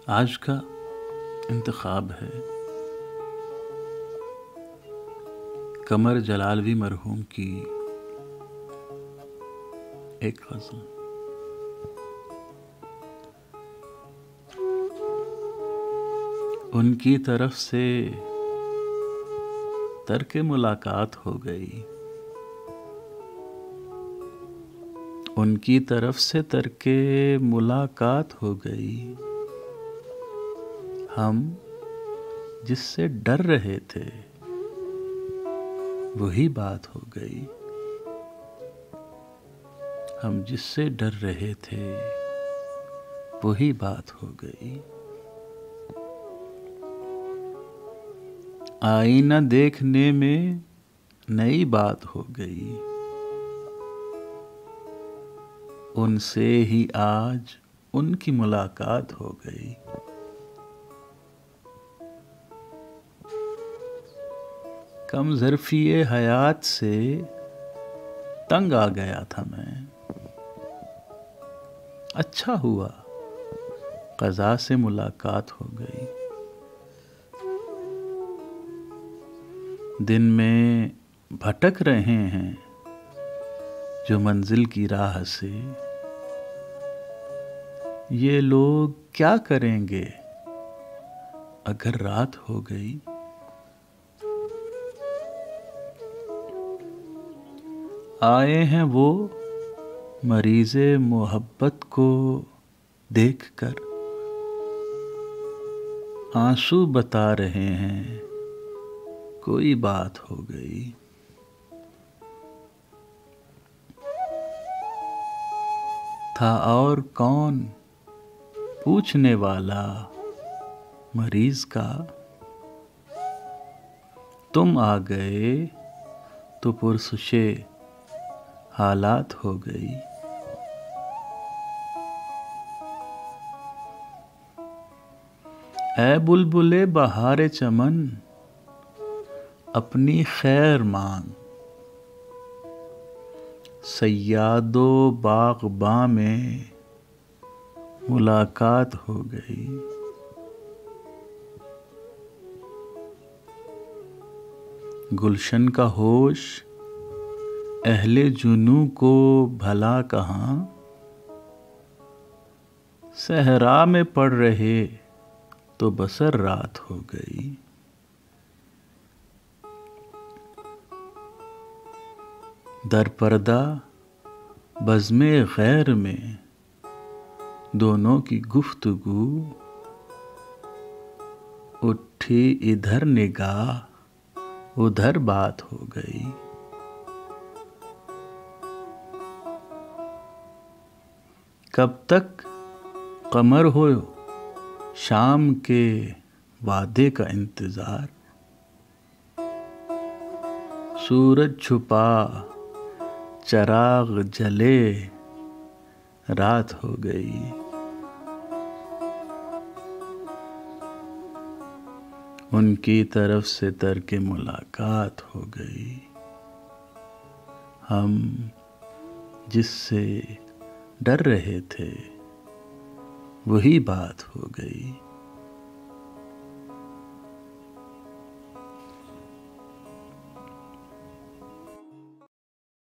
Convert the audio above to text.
आज का इंतखाब है कमर जलालवी मरहूम की एक गज़ल। उनकी तरफ से तर्क मुलाकात हो गई, उनकी तरफ से तर्क मुलाकात हो गई। हम जिससे डर रहे थे वही बात हो गई, हम जिससे डर रहे थे वही बात हो गई। आईना देखने में नई बात हो गई, उनसे ही आज उनकी मुलाकात हो गई। कम ज़र्फ़ी हयात से तंग आ गया था मैं, अच्छा हुआ क़ज़ा से मुलाकात हो गई। दिन में भटक रहे हैं जो मंजिल की राह से, ये लोग क्या करेंगे अगर रात हो गई। आए हैं वो मरीज़े मोहब्बत को देखकर, आंसू बता रहे हैं कोई बात हो गई। था और कौन पूछने वाला मरीज का, तुम आ गए तो पुरसुशे हालात हो गई। ऐ बुलबुले बहारे चमन अपनी खैर मांग, सैयादो बाग़बां में मुलाकात हो गई। गुलशन का होश अहले जुनू को भला कहाँ, सहरा में पड़ रहे तो बसर रात हो गई। दर पर्दा बज़्मे गैर में दोनों की गुफ्तगू, उठी इधर निगाह उधर बात हो गई। कब तक कमर हो शाम के वादे का इंतज़ार, सूरज छुपा चराग जले रात हो गई। उनकी तरफ से तर्क मुलाकात हो गई, हम जिससे डर रहे थे वही बात हो गई।